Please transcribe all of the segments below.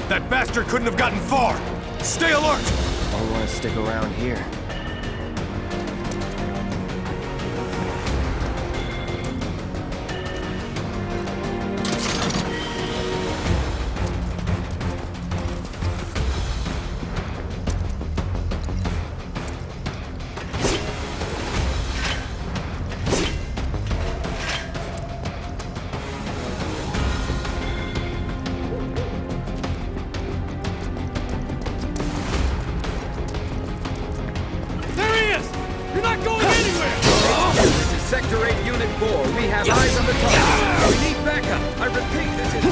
That bastard couldn't have gotten far! Stay alert! Don't want to stick around here. Sector 8, Unit 4, we have eyes on the target. We need backup. I repeat, this is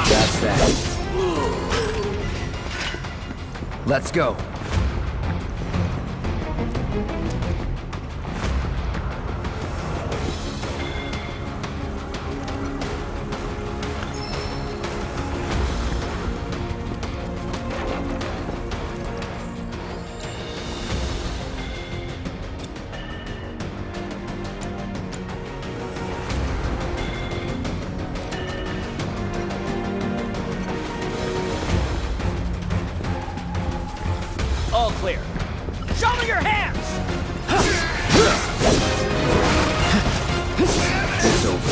That's that. Let's go. All clear. Show me your hands! It's over.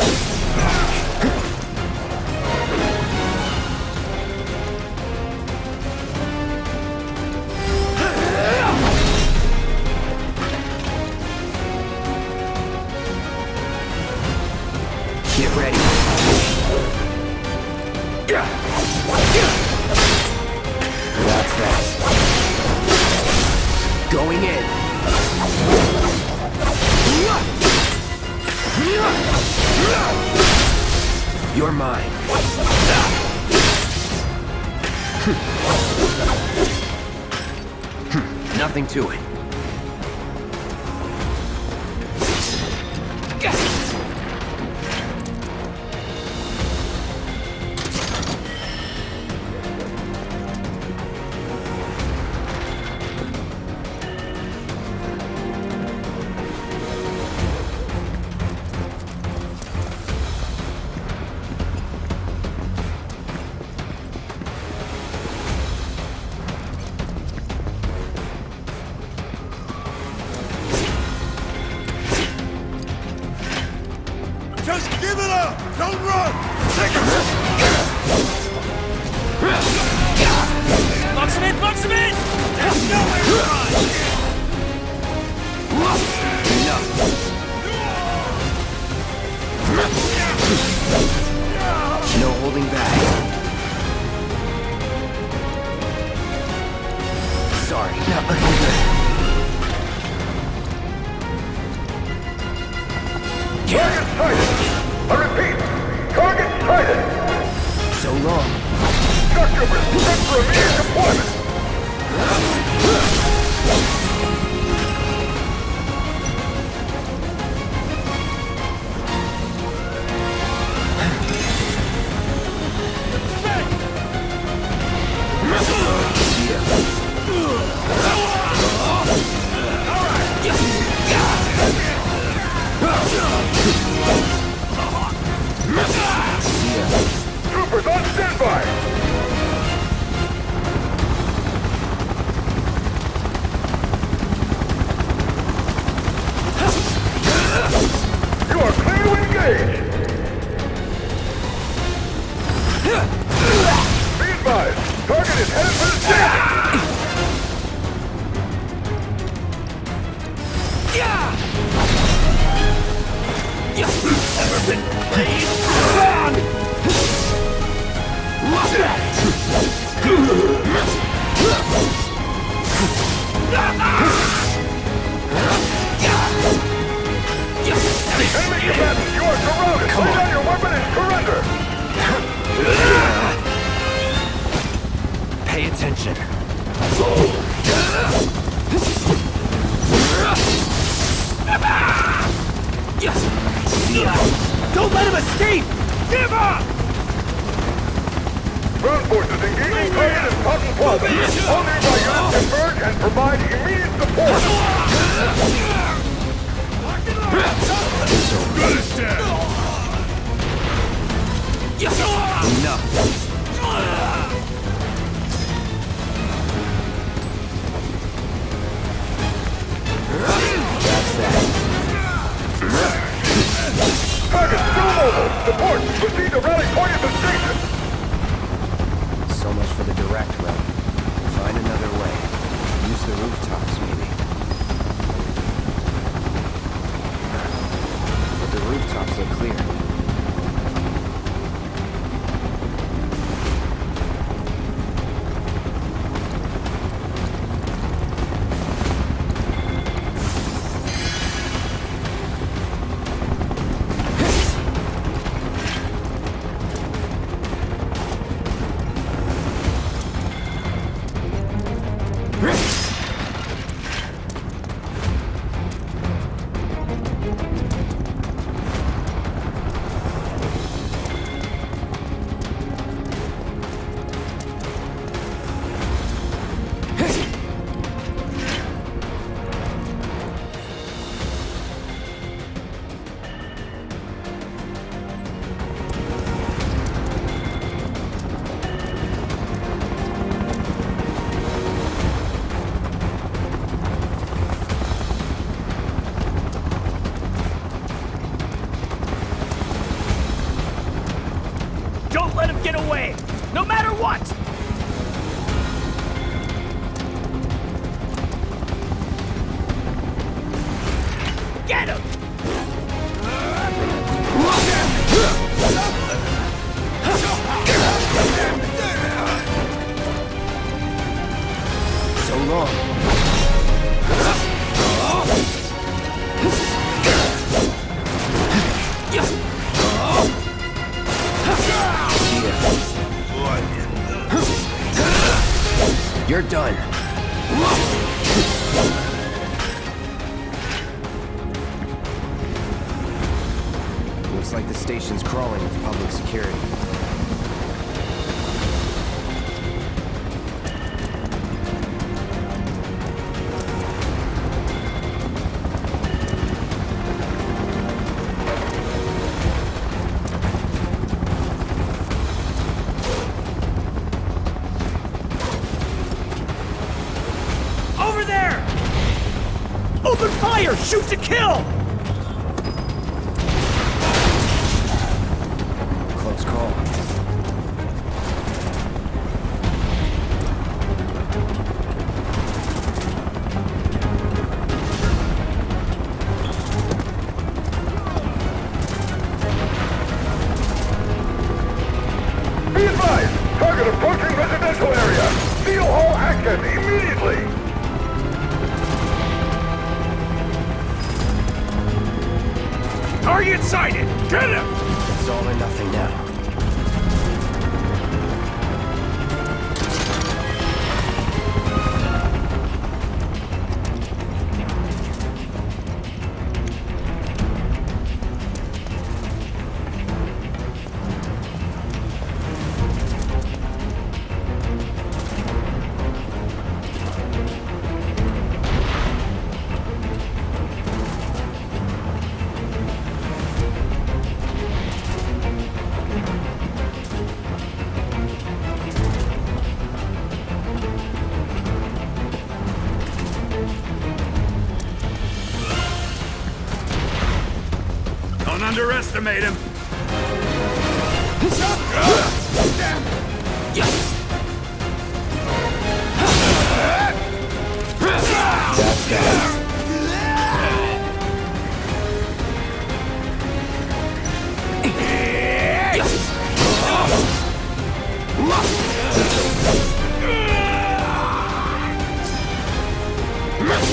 Get ready. That's that. Going in. You're mine. Nothing to it. Just give it up! Don't run! Box him in! Box him in! There's nowhere to run! Enough. No holding back. Sorry, not looking good. Target sighted! I repeat, target sighted! So long. Structure set for immediate deployment! Troopers on standby! You are clear to engage! Be advised, target is headed for the station! Ever been played? Run! Enemy combatants, you are surrounded! Lay down your weapon and surrender! Pay attention. Don't let him escape! Give up! Plaza. All nearby units converge and provide immediate support. Good as dead. Enough. That's that. Target still mobile. Support. Proceed to rally point at the station. So much for the direct route. Find another way. Use the rooftops, maybe. But the rooftops look clear. Don't let him get away! No matter what! Get him! So long. You're done. Looks like the station's crawling with public security. Open fire! Shoot to kill! Close call. Be advised! Target approaching residential area! Seal all access immediately! Target sighted! Get him! It's all or nothing now. Don't underestimate him! That's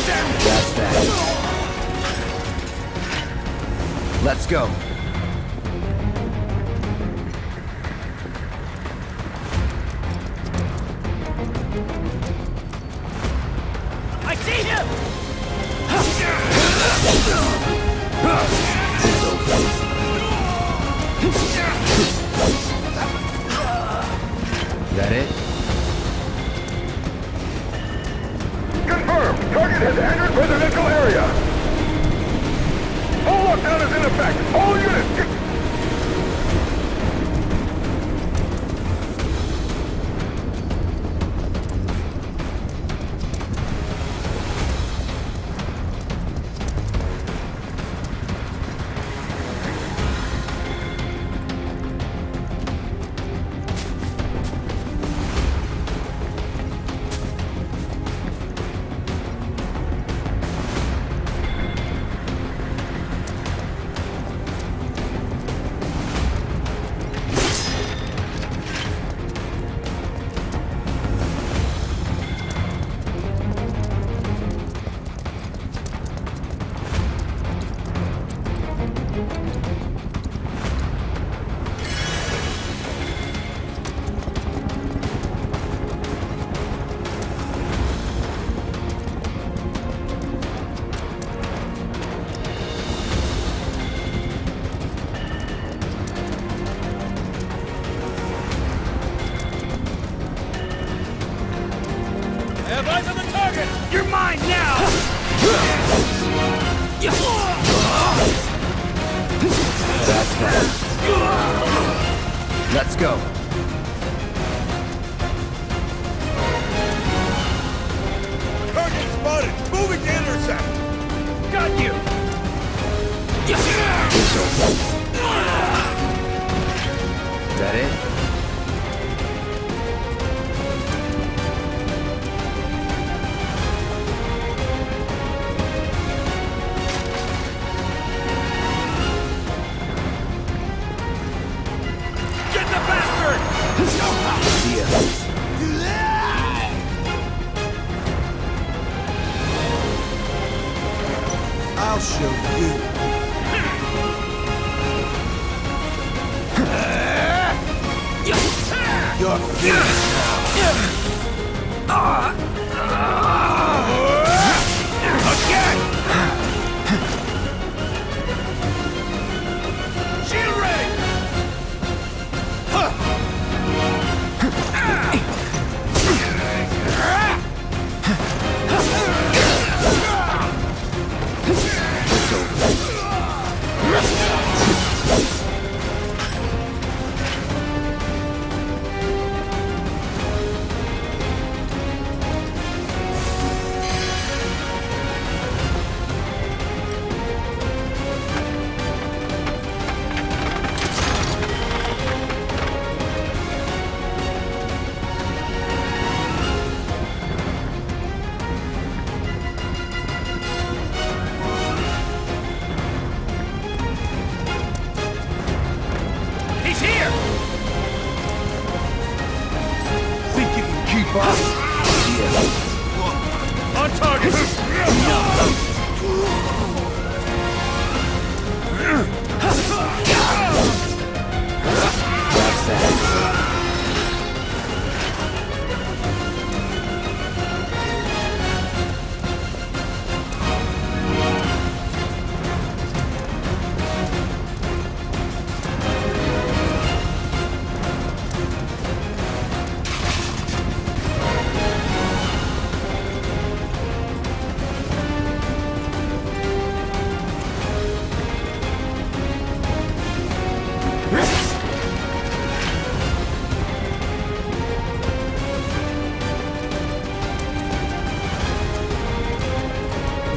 that. That's that. Let's go. I see him! That it? Lockdown is in effect. All units get... Have eyes on the target! You're mine now! That's that. Let's go. Target spotted! Moving to intercept! Got you! It's over. Is that it? Get the bastard! I'll show you. You're finished Again! Shield ray! He's here! Think you can keep up? On target! That's that.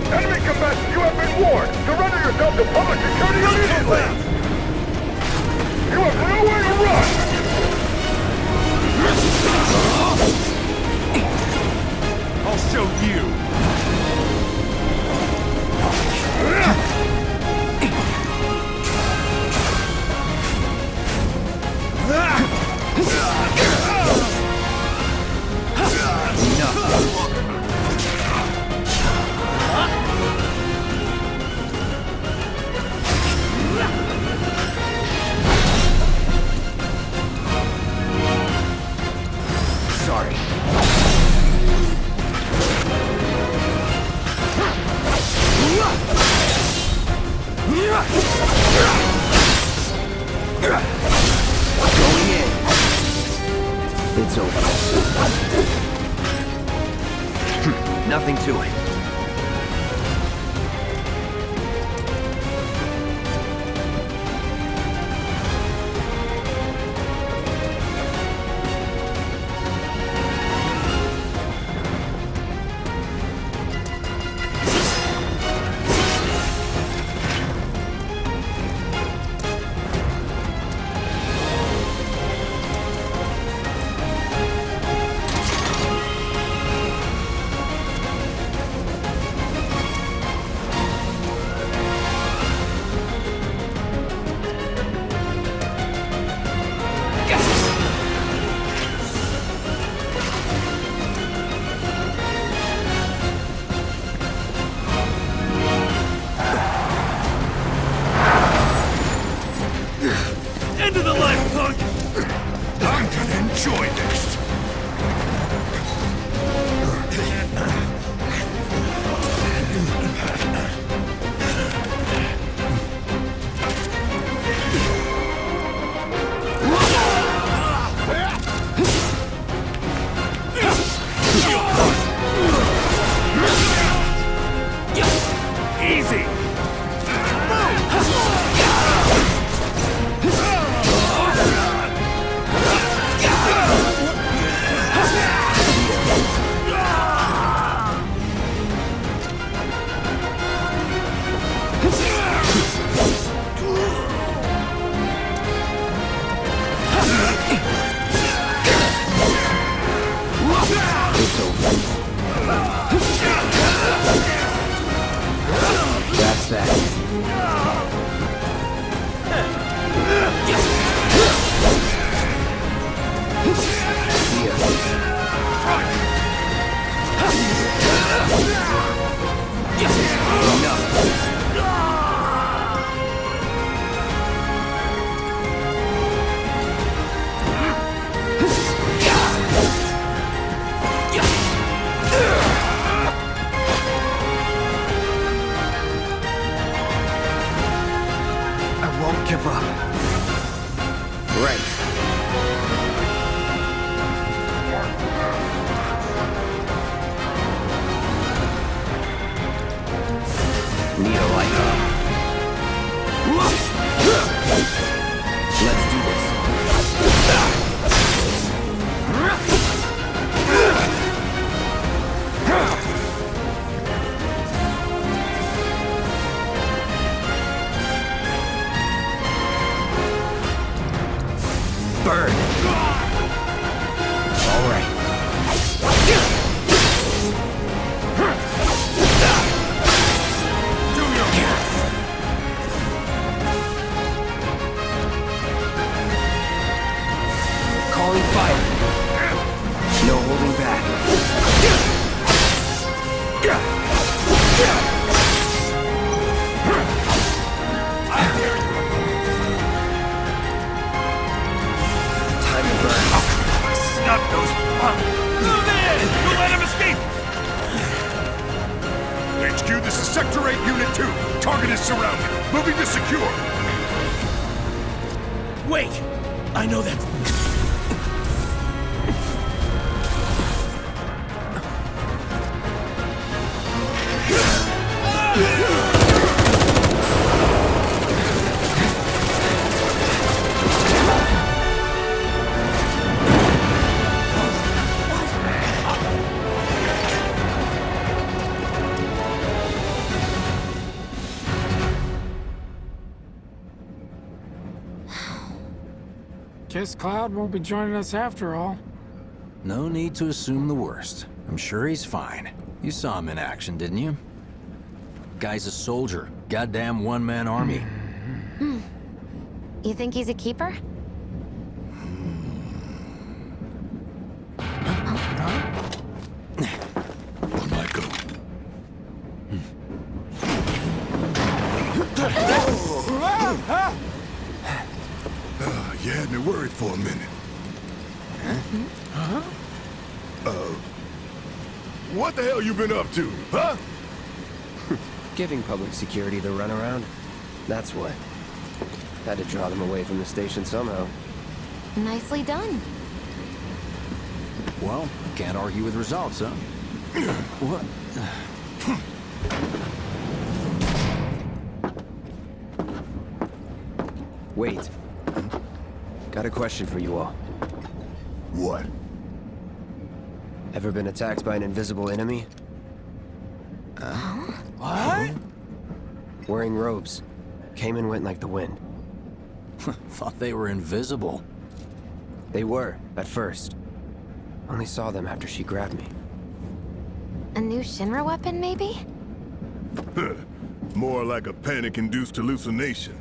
Enemy combatants, you have been warned. Surrender yourself to public security immediately. You have nowhere to run. I'll show you. Sorry. Going in. It's over. Nothing to it. I won't give up. Right. Need a light up. Let's do this. Burn. All right. Calling fire. No holding back. Time to burn. Snap those punk! Move in! Don't let him escape! HQ, this is Sector 8, Unit 2. Target is surrounded. Moving to secure. Wait! I know that. Guess Cloud won't be joining us after all. No need to assume the worst. I'm sure he's fine. You saw him in action, didn't you? Guy's a soldier. Goddamn one-man army. You think he's a keeper? On my go. You had me worried for a minute. What the hell you been up to, huh? Giving public security the runaround. That's what. Had to draw them away from the station somehow. Nicely done. Well, can't argue with results, huh? What? Wait. Got a question for you all. What? Ever been attacked by an invisible enemy? What? Wearing robes. Came and went like the wind. Thought they were invisible. They were, at first. Only saw them after she grabbed me. A new Shinra weapon, maybe? More like a panic-induced hallucination.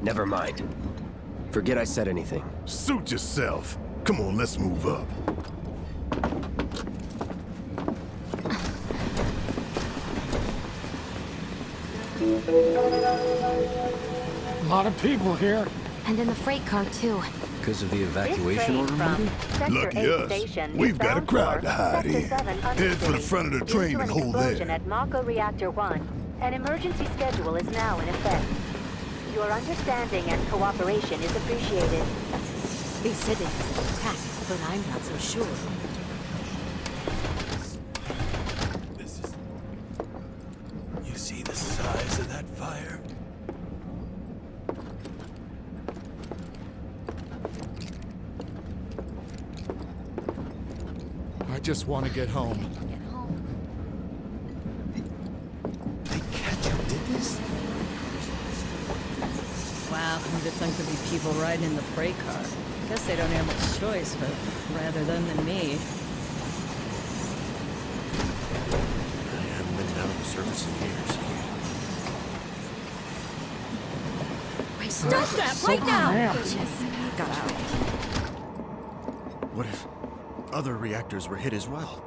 Never mind. Forget I said anything. Suit yourself. Come on, let's move up. A lot of people here. And in the freight car, too. Because of the evacuation order, maybe? Lucky us. We've got a crowd to hide in. Head for the front of the train and hold there. At Mako Reactor 1. An emergency schedule is now in effect. Your understanding and cooperation is appreciated. They said it was an attack, but I'm not so sure. This is... You see the size of that fire? I just want to get home. They catch who did this? Wow, who'd have thunk there'd be people riding in the freight car? Guess they don't have much choice, but rather them than me. I haven't been out of the service in years. My Stop that So right now! cramped. Got out. What if other reactors were hit as well?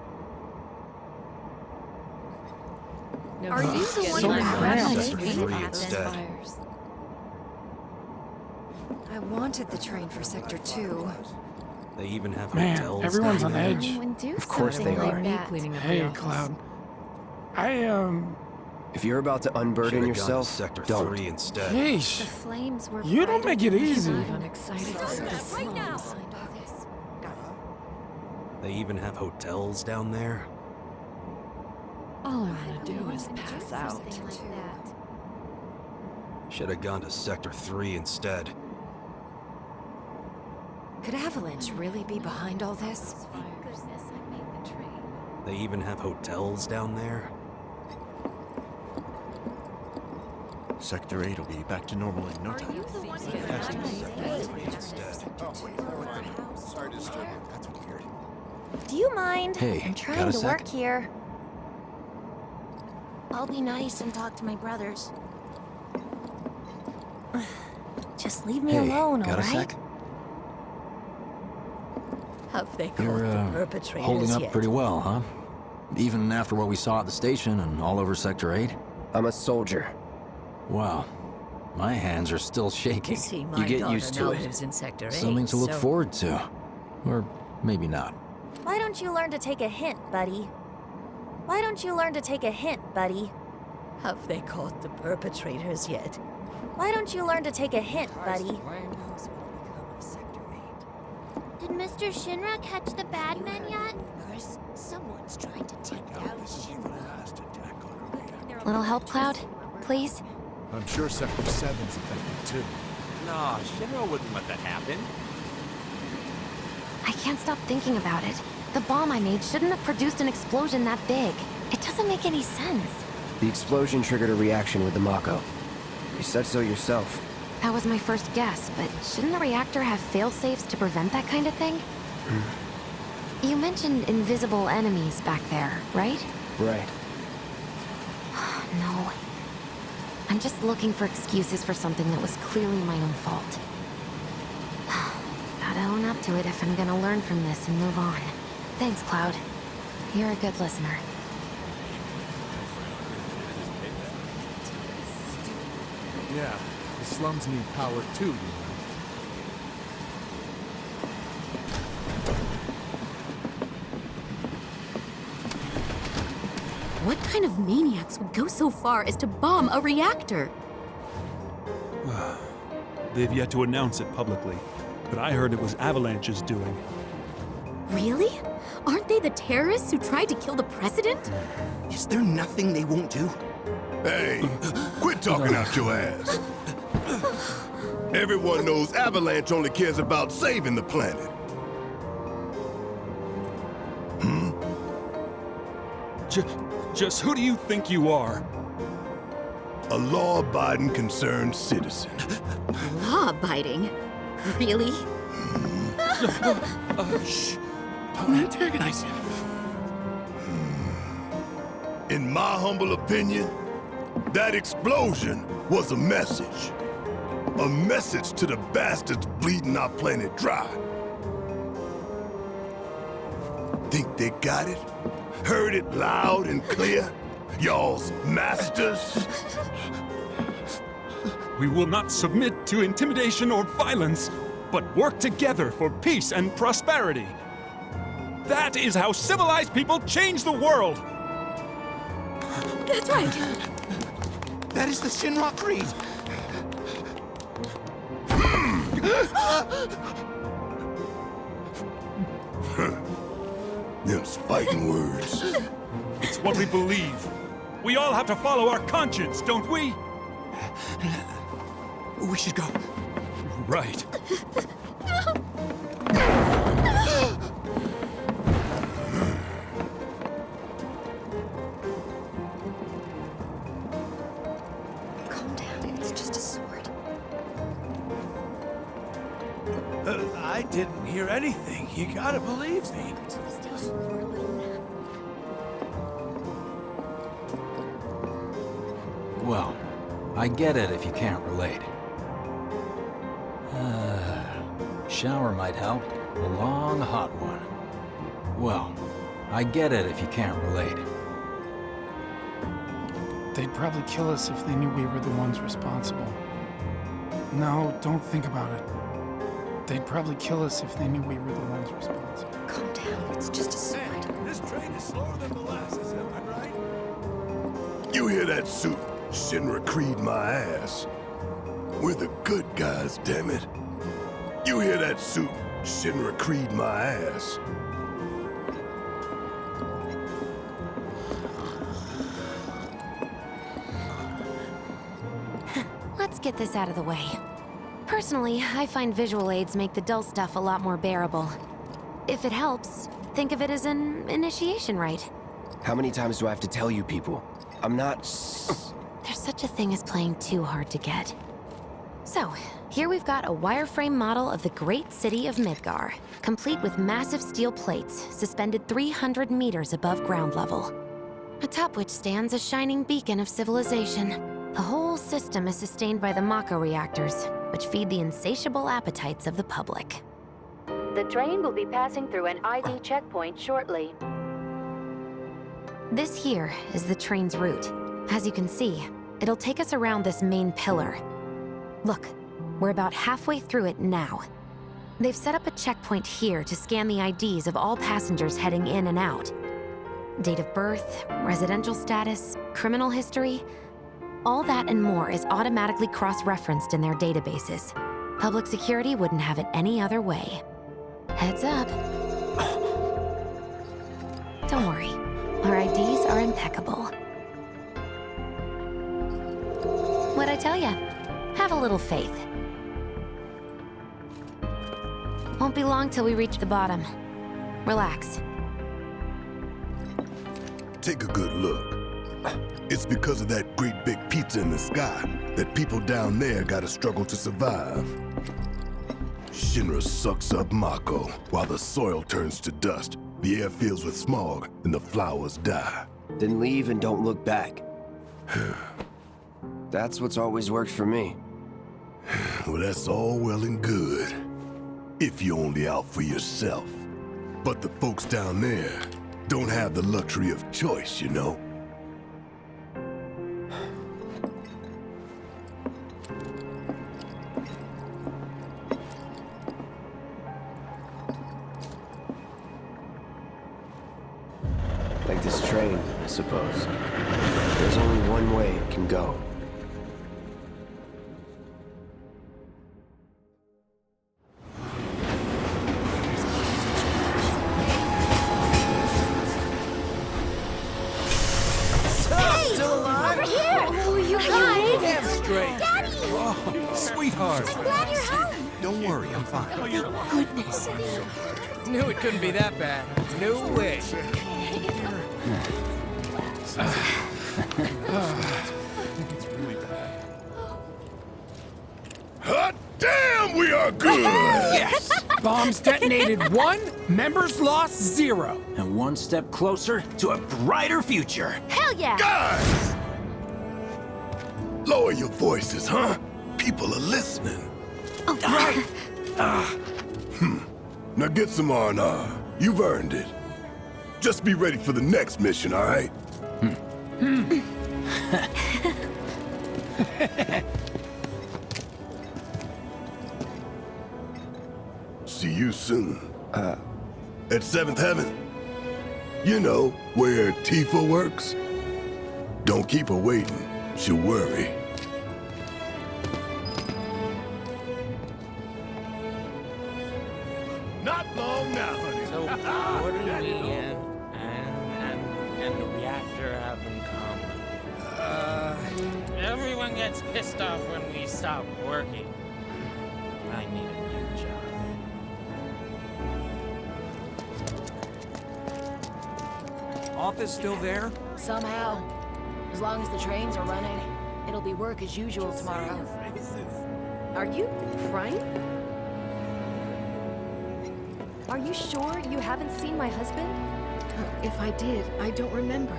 No, Are you the it's one So getting that cramped. grabbed Sector the train 3 at instead. fires? I wanted the train for Sector 2. They even have Man, hotels. everyone's down on there. edge. Anyone do Of course something they like are. that? Cleaning up the Hey, office. Cloud. If you're about to unburden Should've gone to yourself, Sector don't. 3 instead. The Yeesh. flames were You don't brighter make it than easy. the sun. I'm excited to see this. Right now. Behind all this. They even have hotels down there. All I want to do is pass out. Something like that. Should have gone to Sector 3 instead. Could Avalanche really be behind all this? Thank goodness I made the train. They even have hotels down there. Sector 8 will be back to normal in no time. Do you mind? Hey, I'm got trying a to sec? work here. I'll be nice and talk to my brothers. Just leave me Hey, alone, got a alright? sec? Have they caught You're, the perpetrators holding up yet? pretty well, huh? Even after what we saw at the station and all over Sector 8? I'm a soldier. Wow. My hands are still shaking. You see, my You get daughter used to now it. lives in Sector 8, Something to look so forward to. Or maybe not. Why don't you learn to take a hint, buddy? Why don't you learn to take a hint, buddy? Have they caught the perpetrators yet? Why don't you learn to take a hint, buddy? Who knows what will become of Sector 8? Did Mr. Shinra catch the bad men yet? Someone's trying to take down Shinra. Little help, Cloud? Please? I'm sure Sector 7's affected too. Nah, Shinra wouldn't let that happen. I can't stop thinking about it. The bomb I made shouldn't have produced an explosion that big. It doesn't make any sense. The explosion triggered a reaction with the Mako. You said so yourself. That was my first guess, but shouldn't the reactor have fail-safes to prevent that kind of thing? You mentioned invisible enemies back there, right? Right. No. I'm just looking for excuses for something that was clearly my own fault. Gotta own up to it if I'm gonna learn from this and move on. Thanks, Cloud. You're a good listener. Yeah, the slums need power too, you know. What kind of maniacs would go so far as to bomb a reactor? They've yet to announce it publicly, but I heard it was Avalanche's doing. Really? Aren't they the terrorists who tried to kill the president? Is there nothing they won't do? Hey, quit talking out your ass. Everyone knows Avalanche only cares about saving the planet. Just who do you think you are? A law-abiding concerned citizen. Law-abiding? Really? Shh. Don't antagonize him. In my humble opinion, that explosion was a message. A message to the bastards bleeding our planet dry. Think they got it? Heard it loud and clear? Y'all's masters? We will not submit to intimidation or violence, but work together for peace and prosperity. That is how civilized people change the world! That's right! That is the Shinra Creed! Them's fighting words. It's what we believe. We all have to follow our conscience, don't we? We should go. Right. Calm down, it's just a sword. I didn't hear anything. You gotta believe me. To the station for a little nap. Well, I get it if you can't relate. Shower might help. A long, hot one. Well, I get it if you can't relate. They'd probably kill us if they knew we were the ones responsible. No, don't think about it. They'd probably kill us if they knew we were the ones responsible. Calm down, it's just a sword. This train is slower than molasses, am I right? You hear that suit? Shinra Creed my ass. We're the good guys, damn it. You hear that suit? Shinra Creed my ass. Let's get this out of the way. Personally, I find visual aids make the dull stuff a lot more bearable. If it helps, think of it as an initiation rite. How many times do I have to tell you people? I'm not... There's such a thing as playing too hard to get. So, here we've got a wireframe model of the great city of Midgar, complete with massive steel plates suspended 300 meters above ground level, atop which stands a shining beacon of civilization. The whole system is sustained by the Mako reactors, which feed the insatiable appetites of the public. The train will be passing through an ID checkpoint shortly. This here is the train's route. As you can see, it'll take us around this main pillar. Look, we're about halfway through it now. They've set up a checkpoint here to scan the IDs of all passengers heading in and out. Date of birth, residential status, criminal history, all that and more is automatically cross-referenced in their databases. Public security wouldn't have it any other way. Heads up. Don't worry, our IDs are impeccable. What'd I tell ya? Have a little faith. Won't be long till we reach the bottom. Relax. Take a good look. It's because of that great big pizza in the sky that people down there gotta struggle to survive. Shinra sucks up Mako while the soil turns to dust, the air fills with smog, and the flowers die. Then leave and don't look back. That's what's always worked for me. Well, that's all well and good. If you're only out for yourself. But the folks down there don't have the luxury of choice, you know? Like this train, I suppose. There's only one way it can go. Sweetheart! I'm glad you're home! Don't worry, I'm fine. Thank goodness. Knew it couldn't be that bad. No way. Hot damn, we are good! Yes! Bombs detonated 1, members lost 0. And one step closer to a brighter future. Hell yeah! Guys! Lower your voices, huh? People are listening. Oh, right. Now get some R&R. You've earned it. Just be ready for the next mission, all right? See you soon. At 7th Heaven. You know, where Tifa works. Don't keep her waiting. She'll worry. Not long now, honey. So, order me in, and the reactor haven't come. Everyone gets pissed off when we stop working. I need a new job. Office still there? Somehow. As long as the trains are running, it'll be work as usual tomorrow. Are you crying? Are you sure you haven't seen my husband? If I did, I don't remember.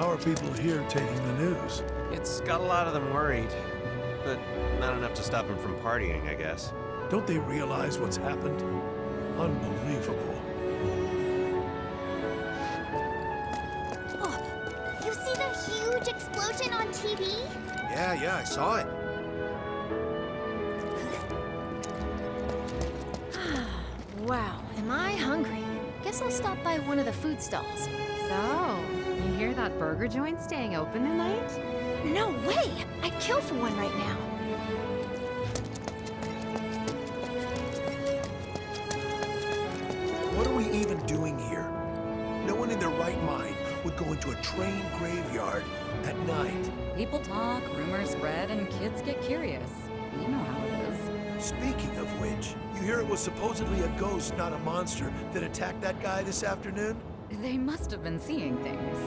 How are people here taking the news? It's got a lot of them worried, but not enough to stop them from partying, I guess. Don't they realize what's happened? Unbelievable. Oh, you see the huge explosion on TV? Yeah, I saw it. Wow, am I hungry? Guess I'll stop by one of the food stalls. So, you hear that burger joint staying open tonight? No way! I'd kill for one right now. What are we even doing here? No one in their right mind would go into a train graveyard at night. People talk, rumors spread, and kids get curious. You know how it is. Speaking of which, you hear it was supposedly a ghost, not a monster, that attacked that guy this afternoon? They must have been seeing things.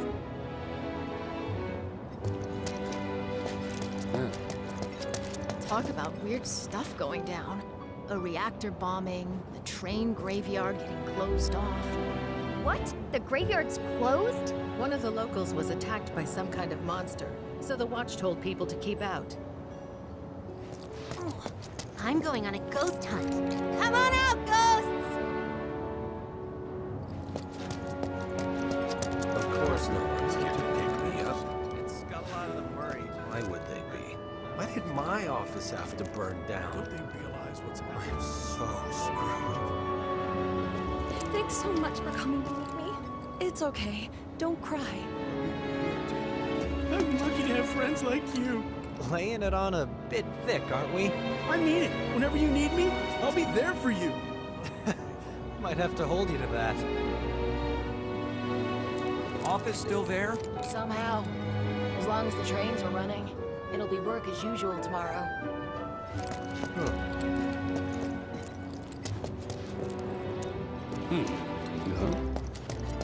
Talk about weird stuff going down. A reactor bombing, the train graveyard getting closed off. What? The graveyard's closed? One of the locals was attacked by some kind of monster, so the watch told people to keep out. Oh, I'm going on a ghost hunt. Come on out, ghosts! Of course no one's here to pick me up. It's got a lot of them worried. Why would they be? Why did my office have to burn down? Don't they realize what's happened? I'm so screwed. Thanks so much for coming to meet me. It's okay. Don't cry. I'm lucky to have friends like you. Laying it on a bit thick, aren't we? I mean it. Whenever you need me, I'll be there for you. Might have to hold you to that. Office still there? Somehow. As long as the trains are running, it'll be work as usual tomorrow.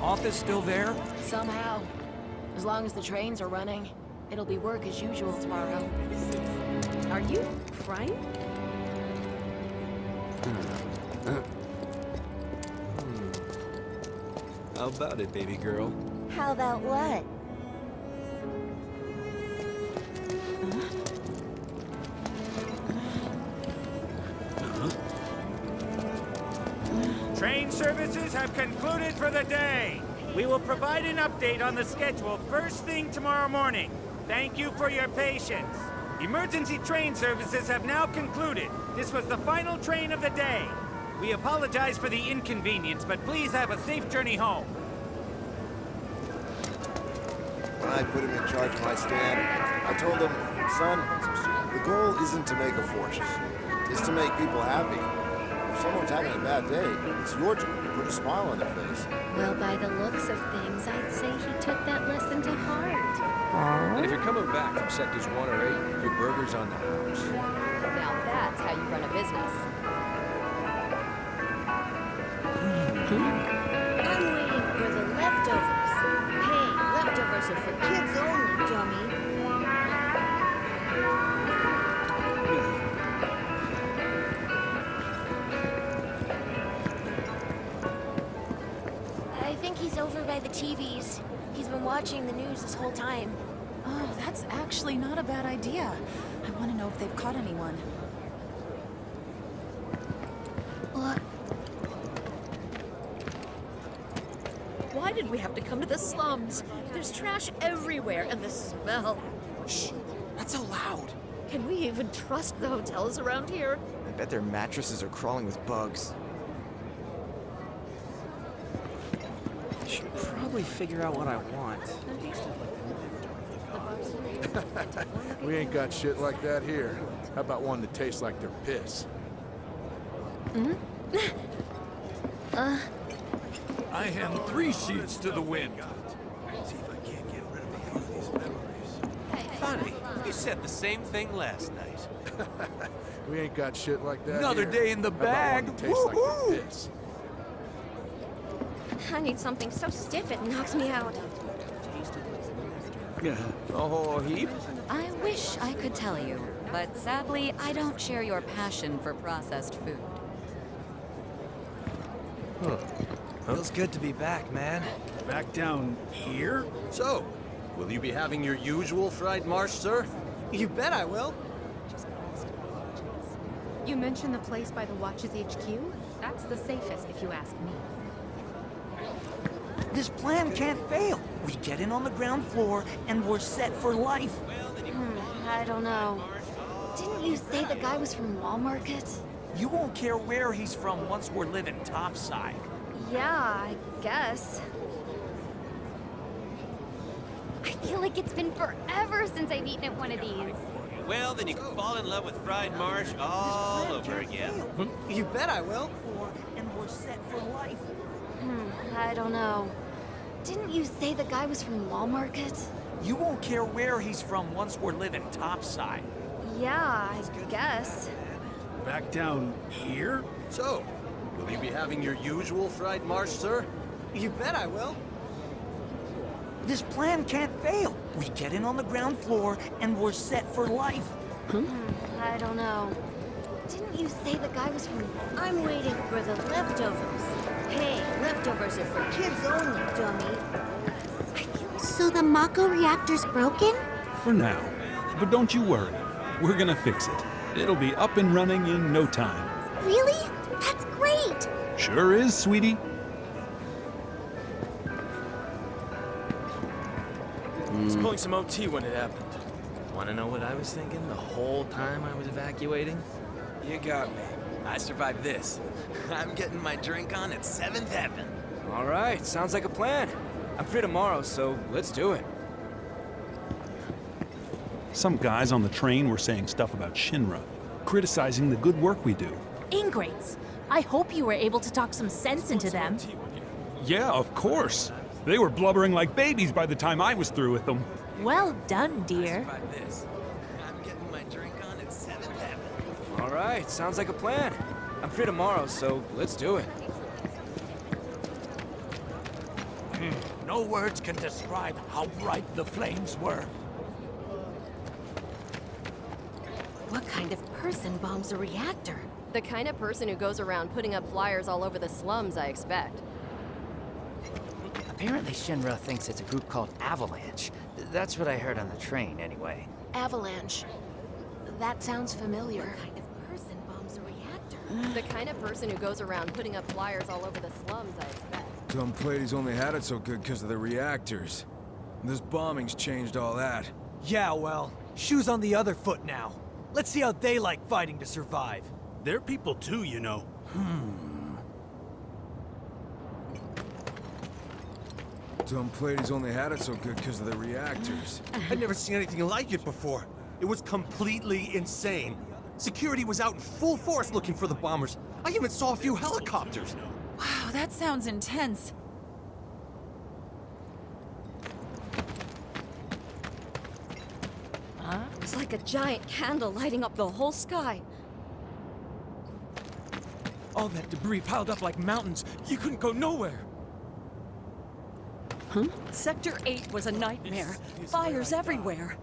Office still there? Somehow. As long as the trains are running, it'll be work as usual tomorrow. Are you crying? How about it, baby girl? How about what? Train services have concluded for the day. We will provide an update on the schedule first thing tomorrow morning. Thank you for your patience. Emergency train services have now concluded. This was the final train of the day. We apologize for the inconvenience, but please have a safe journey home. When I put him in charge of my stand, I told him, son, the goal isn't to make a fortune. It's to make people happy. If someone's having a bad day, it's your job to put a smile on their face. Well, by the looks of things, I'd say he took that lesson to heart. And if you're coming back from sectors 1 or 8, your burger's on the house. Now that's how you run a business. I'm waiting for the leftovers. Hey, leftovers are for kids only, dummy. I think he's over by the TVs. He's been watching the news this whole time. Oh, that's actually not a bad idea. I want to know if they've caught anyone. What? Why did we have to come to the slums? There's trash everywhere, and the smell. Shh! Not so loud! Can we even trust the hotels around here? I bet their mattresses are crawling with bugs. I should probably figure out what I want. We ain't got shit like that here. How about one that tastes like their piss? I hand 3 sheets to the wind. See if I can't get rid of a few of these memories. Funny, you said the same thing last night. We ain't got shit like that Another here. day in the How about bag. one that tastes like their piss? I need something so stiff it knocks me out. A whole heap? I wish I could tell you, but sadly, I don't share your passion for processed food. Feels good to be back, man. Back down here? So, will you be having your usual fried marsh, sir? You bet I will. You mentioned the place by the Watch's HQ? That's the safest, if you ask me. This plan can't fail. We get in on the ground floor, and we're set for life. I don't know. Didn't you say the guy was from Wall Market? You won't care where he's from once we're living topside. Yeah, I guess. I feel like it's been forever since I've eaten at one of these. Well, then you can fall in love with fried marsh all over again. You bet I will. And we're set for life. I don't know. Didn't you say the guy was from Wall Market? You won't care where he's from once we're living topside. Yeah, I guess. Back down here? So, will you be having your usual fried marsh, sir? You bet I will. This plan can't fail. We get in on the ground floor, and we're set for life. I don't know. Didn't you say the guy was from... I'm waiting for the leftovers. Hey, leftovers are for kids only, dummy. So the Mako reactor's broken? For now. But don't you worry. We're gonna fix it. It'll be up and running in no time. Really? That's great! Sure is, sweetie. I was pulling some OT when it happened. Wanna know what I was thinking the whole time I was evacuating? You got me. I survived this. I'm getting my drink on at 7th Heaven. All right, sounds like a plan. I'm free tomorrow, so let's do it. Some guys on the train were saying stuff about Shinra, criticizing the good work we do. Ingrates. I hope you were able to talk some sense into them. Yeah, of course. They were blubbering like babies by the time I was through with them. Well done, dear. I'm getting my drink on at 7th Heaven. All right, sounds like a plan. I'm free tomorrow, so let's do it. No words can describe how bright the flames were. What kind of person bombs a reactor? The kind of person who goes around putting up flyers all over the slums, I expect. Apparently Shinra thinks it's a group called Avalanche. That's what I heard on the train, anyway. Avalanche. That sounds familiar. What kind of person bombs a reactor? The kind of person who goes around putting up flyers all over the slums, I expect. Dumb Plady's only had it so good because of the reactors. This bombing's changed all that. Yeah, well, shoes on the other foot now. Let's see how they like fighting to survive. They're people too, you know. Dumb Plady's only had it so good because of the reactors. I'd never seen anything like it before. It was completely insane. Security was out in full force looking for the bombers. I even saw a few helicopters. Wow, that sounds intense. It was like a giant candle lighting up the whole sky. All that debris piled up like mountains. You couldn't go nowhere. Sector 8 was a nightmare. Fires everywhere.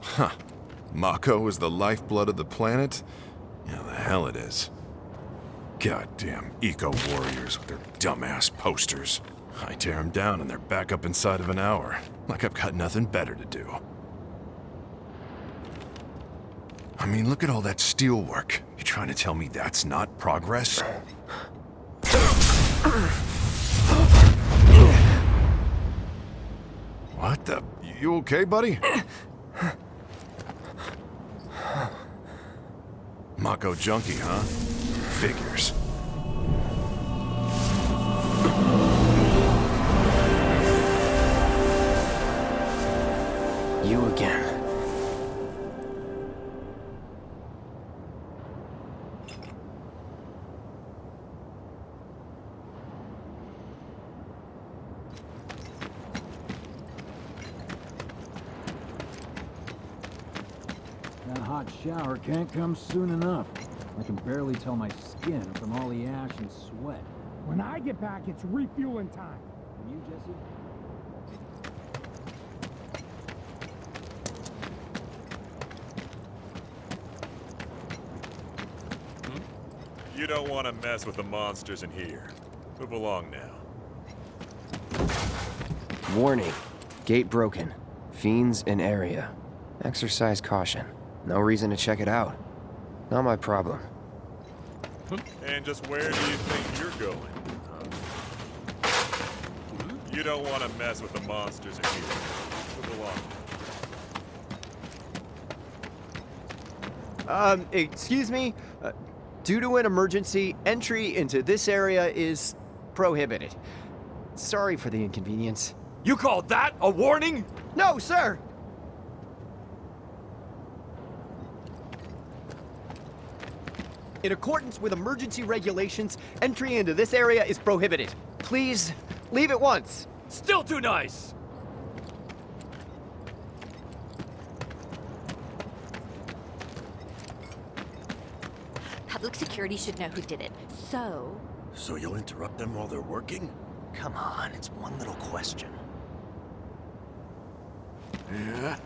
Huh. Mako is the lifeblood of the planet? Yeah, the hell it is. Goddamn eco-warriors with their dumbass posters. I tear them down and they're back up inside of an hour. Like I've got nothing better to do. I mean, look at all that steel work. You trying to tell me that's not progress? What the? You okay, buddy? Mako junkie, huh? Figures. You again. That hot shower can't come soon enough. I can barely tell my skin from all the ash and sweat. When I get back, it's refueling time. And you, Jesse? You don't want to mess with the monsters in here. Move along now. Warning. Gate broken. Fiends in area. Exercise caution. No reason to check it out. Not my problem. And just where do you think you're going? You don't want to mess with the monsters in here. Move along. Excuse me? Due to an emergency, entry into this area is prohibited. Sorry for the inconvenience. You call that a warning? No, sir! In accordance with emergency regulations, entry into this area is prohibited. Please, leave at once. Still too nice! Public security should know who did it. So you'll interrupt them while they're working? Come on, it's one little question. Yeah?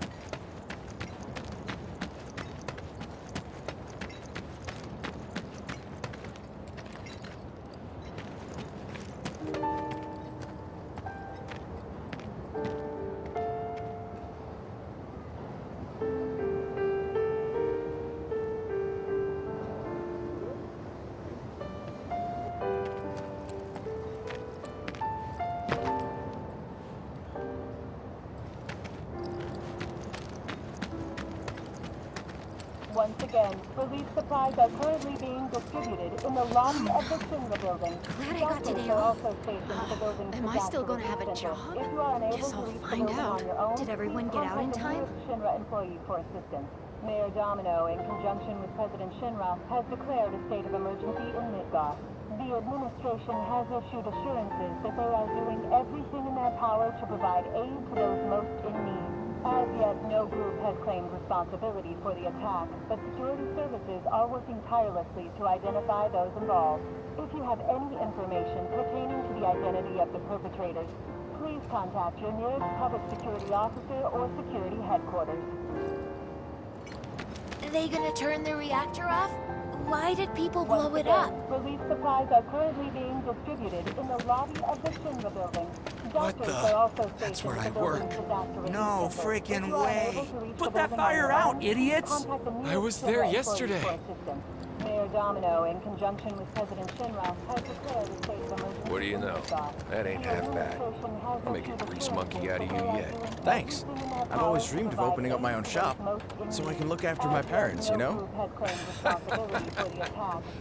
Once again, relief supplies are currently being distributed in the lobby of the Shinra building. Glad I got today off. Am I still going to have a job? If you are unable Guess to I'll reach the find building out. on your own, Did everyone please get out in contact the time? nearest Shinra employee for assistance. Mayor Domino, in conjunction with President Shinra, has declared a state of emergency in Midgar. The administration has issued assurances that they are doing everything in their power to provide aid to those most in need. As yet, no group has claimed responsibility for the attack, but security services are working tirelessly to identify those involved. If you have any information pertaining to the identity of the perpetrators, please contact your nearest public security officer or security headquarters. are they gonna turn the reactor off? Why did people blow Once it again, up? Relief supplies are currently being distributed in the lobby of the Shinra building. Doctors are also stationed where at I the work. building's disaster relief No center. freaking If you are way. unable to reach Put the that building on fire your out, own, idiots! contact the I nearest was Shinra there employee yesterday. for assistance. Mayor Domino, in conjunction with President Shinra, has declared a state of emergency. What do you know? That ain't half bad. I'll make a grease monkey out of you yet. Thanks. I've always dreamed of opening up my own shop, so I can look after my parents, you know?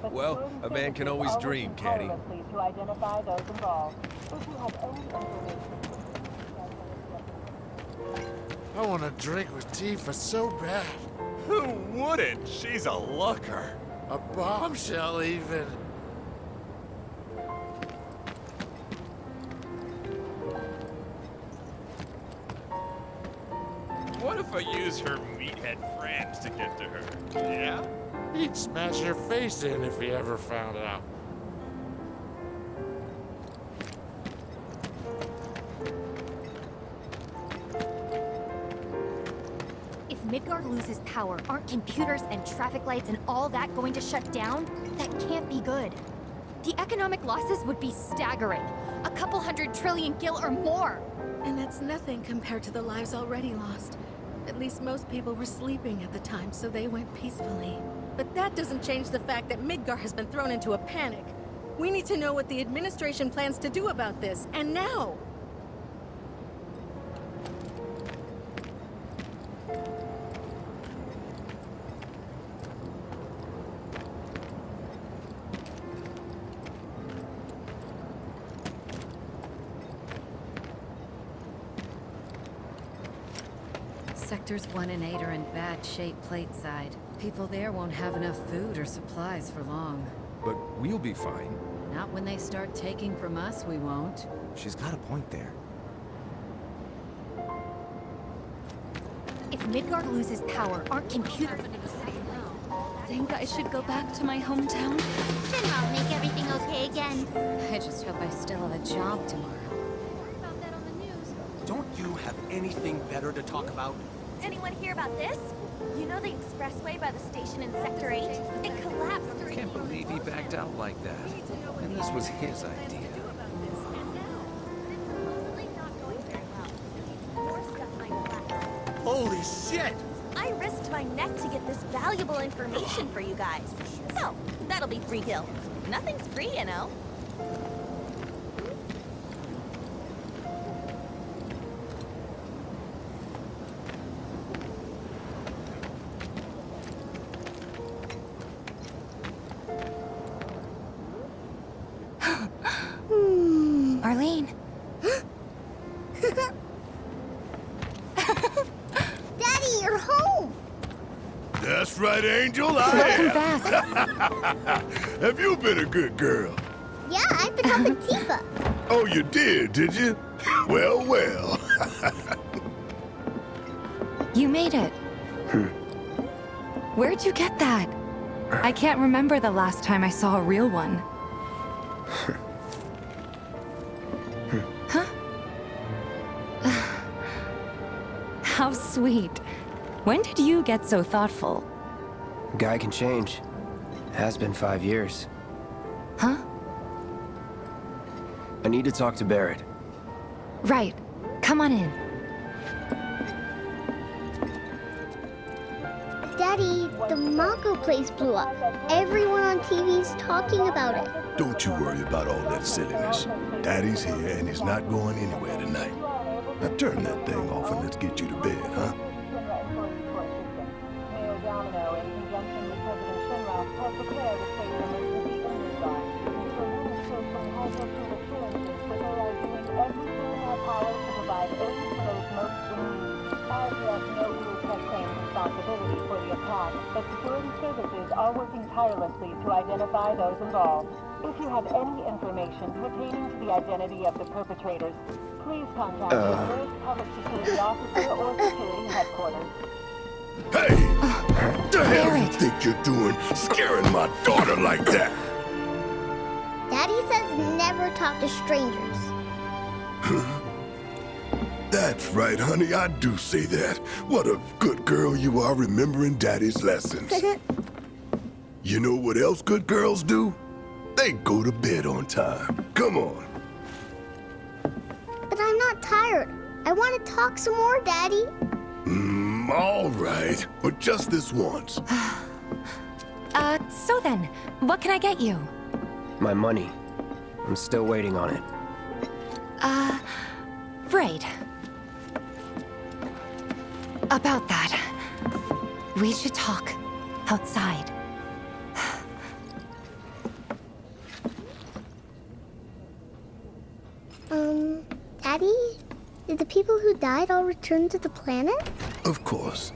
Well, a man can always dream, Caddy. To identify those involved. If you have any information. I want to drink with Tifa so bad. Who wouldn't? She's a looker. A bombshell, even. What if I use her meathead friends to get to her? Yeah? He'd smash your face in if he ever found out. If Midgar loses power, aren't computers and traffic lights and all that going to shut down? That can't be good. The economic losses would be staggering. A couple 100 trillion gil or more. And that's nothing compared to the lives already lost. At least most people were sleeping at the time, so they went peacefully. But that doesn't change the fact that Midgar has been thrown into a panic. We need to know what the administration plans to do about this, and now! Sectors 1 and 8 are in bad shape plateside. People there won't have enough food or supplies for long. But we'll be fine. Not when they start taking from us, we won't. She's got a point there. If Midgar loses power, aren't computers... Think I should go back to my hometown? Shinra will make everything okay again. I just hope I still have a job tomorrow. Don't you have anything better to talk about? Anyone hear about this? You know the expressway by the station in Sector 8? It collapsed during... Can't believe he backed out like that. And this was his idea. Holy shit! I risked my neck to get this valuable information for you guys. So, that'll be free kill. Nothing's free, you know. Arlene. Daddy, you're home! That's right, Angel. Welcome back. Have you been a good girl? Yeah, I've been helping Tifa. Oh, you did you? Well, well. You made it. Where'd you get that? I can't remember the last time I saw a real one. Huh? How sweet. When did you get so thoughtful? Guy can change. Has been 5 years. Huh? I need to talk to Barrett. Right. Come on in. Daddy, the Mako place blew up. Everyone on TV's talking about it. Don't you worry about all that silliness. Daddy's here and he's not going anywhere tonight. Now turn that thing off and let's get you to bed, huh? Mayor Domino, in conjunction with President Shinra, has declared a state of emergency in Midgar. The administration has issued assurances that they are doing everything in their power to provide aid to those most in need. As yet, no group has claimed responsibility for the attack, but security services are working tirelessly to identify those involved. If you have any information pertaining to the identity of the perpetrators, please contact your nearest public security officer or security headquarters. Hey! The hell you think you're doing, scaring my daughter like that? Daddy says never talk to strangers. That's right, honey, I do say that. What a good girl you are remembering Daddy's lessons. You know what else good girls do? They go to bed on time. Come on. But I'm not tired. I want to talk some more, Daddy. All right, but just this once. So then, what can I get you? My money. I'm still waiting on it. Right. About that, we should talk outside. Daddy? Did the people who died all return to the planet? Of course.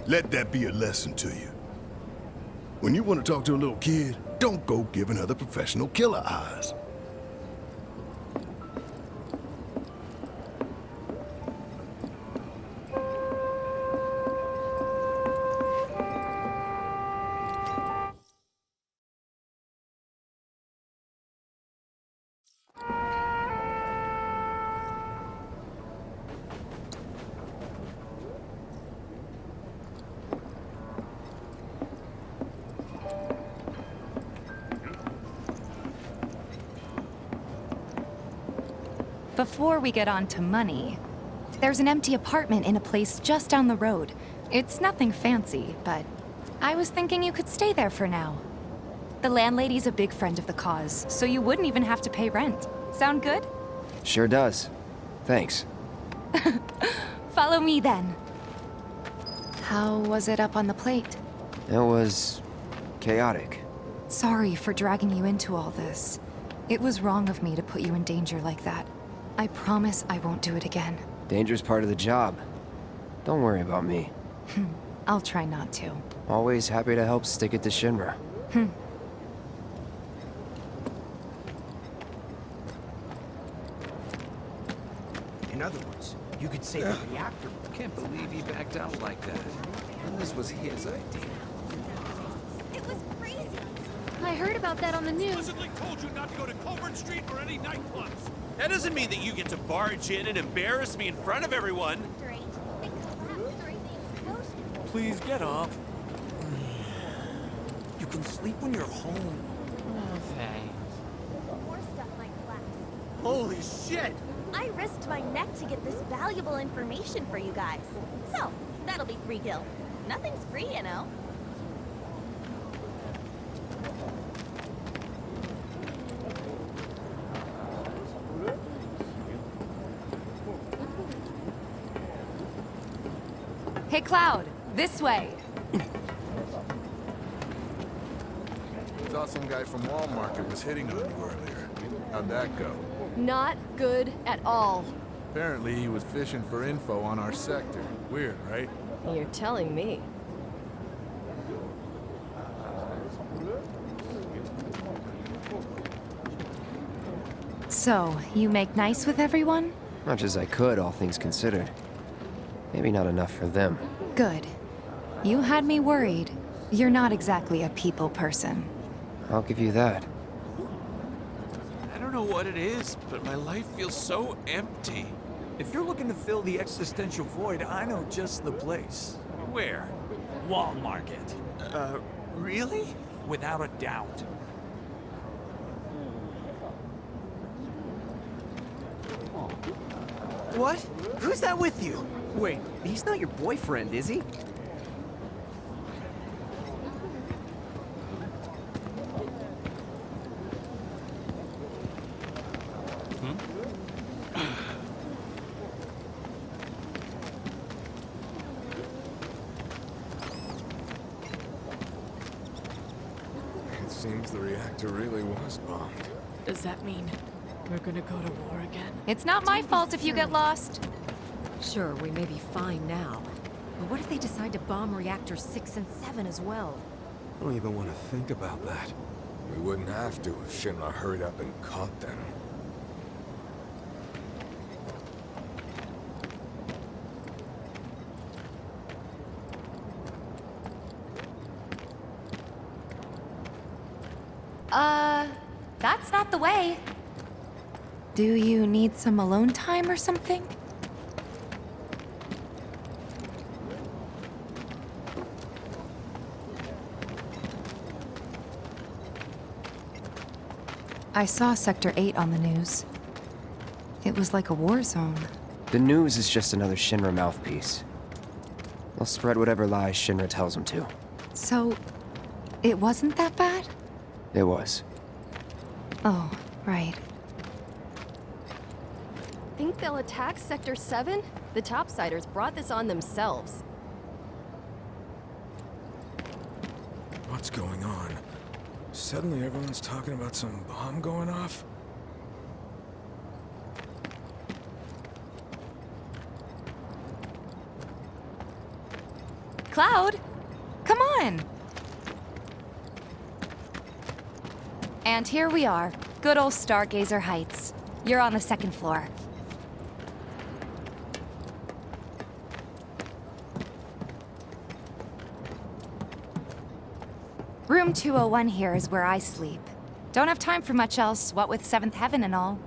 Let that be a lesson to you. When you want to talk to a little kid, don't go giving her the professional killer eyes. Before we get on to money, there's an empty apartment in a place just down the road. It's nothing fancy, but I was thinking you could stay there for now. The landlady's a big friend of the cause, so you wouldn't even have to pay rent. Sound good? Sure does. Thanks. Follow me then. How was it up on the plate? It was chaotic. Sorry for dragging you into all this. It was wrong of me to put you in danger like that. I promise I won't do it again. Danger's part of the job. Don't worry about me. I'll try not to. Always happy to help stick it to Shinra. In other words, you could say the reactor. Can't believe he backed out like that. And this was his idea. It was crazy. I heard about that on the news. Explicitly told you not to go to Covert Street or any nightclubs. That doesn't mean that you get to barge in and embarrass me in front of everyone. Please get up. You can sleep when you're home. Oh, thanks. More stuff might collapse. Holy shit! I risked my neck to get this valuable information for you guys. So, that'll be 3 gil. Nothing's free, you know. Hey, Cloud, this way. Saw some guy from Walmart was hitting on you earlier. How'd that go? Not good at all. Apparently he was fishing for info on our sector. Weird, right? You're telling me. So, you make nice with everyone? Much as I could, all things considered. Maybe not enough for them. Good. You had me worried. You're not exactly a people person. I'll give you that. I don't know what it is, but my life feels so empty. If you're looking to fill the existential void, I know just the place. Where? Wall Market. Really? Without a doubt. What? Who's that with you? Wait, he's not your boyfriend, is he? It seems the reactor really was bombed. Does that mean we're gonna go to war again? It's not my fault if you get lost. Sure, we may be fine now. But what if they decide to bomb reactors 6 and 7 as well? I don't even want to think about that. We wouldn't have to if Shinra hurried up and caught them. That's not the way. Do you need some alone time or something? I saw Sector 8 on the news. It was like a war zone. The news is just another Shinra mouthpiece. They'll spread whatever lies Shinra tells them to. So, it wasn't that bad? It was. Oh, right. Think they'll attack Sector 7? The topsiders brought this on themselves. What's going on? Suddenly everyone's talking about some bomb going off? Cloud, come on! And here we are, good old Stargazer Heights. You're on the 2nd floor. Room 201 here is where I sleep. Don't have time for much else, what with 7th Heaven and all.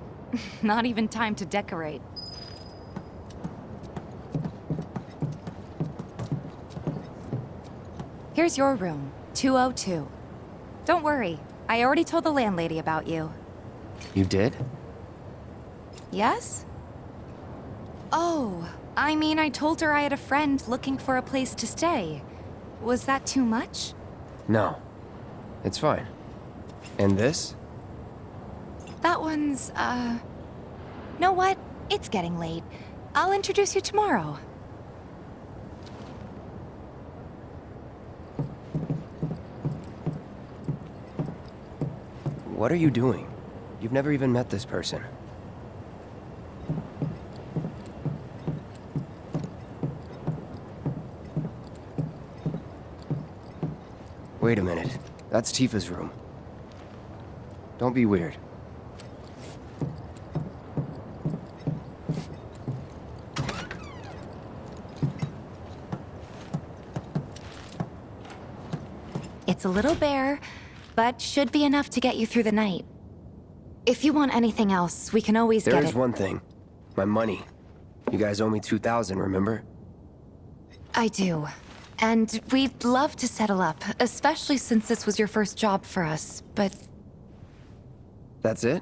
Not even time to decorate. Here's your room, 202. Don't worry, I already told the landlady about you. You did? Yes? Oh, I mean, I told her I had a friend looking for a place to stay. Was that too much? No. It's fine. And this? That one's, know what? It's getting late. I'll introduce you tomorrow. What are you doing? You've never even met this person. Wait a minute. That's Tifa's room. Don't be weird. It's a little bare, but should be enough to get you through the night. If you want anything else, we can always get it. There is one thing. My money. You guys owe me 2,000, remember? I do. And we'd love to settle up, especially since this was your first job for us, but... That's it?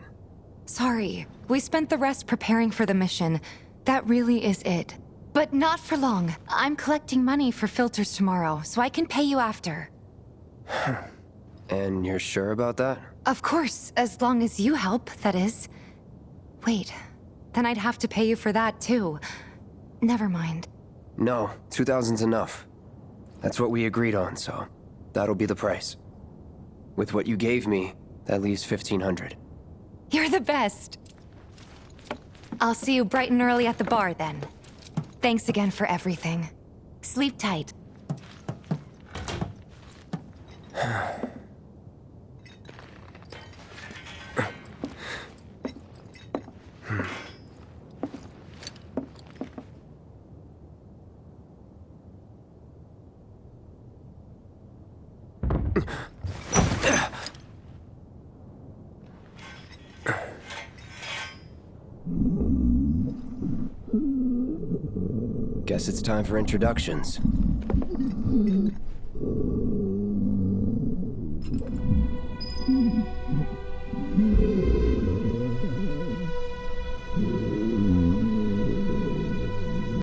Sorry, We spent the rest preparing for the mission. That really is it. But not for long. I'm collecting money for filters tomorrow, so I can pay you after. And you're sure about that? Of course, as long as you help, that is. Wait, then I'd have to pay you for that too. Never mind. No, 2,000's enough. That's what we agreed on, so that'll be the price. With what you gave me, that leaves 1,500. You're the best. I'll see you bright and early at the bar then. Thanks again for everything. Sleep tight. Guess it's time for introductions.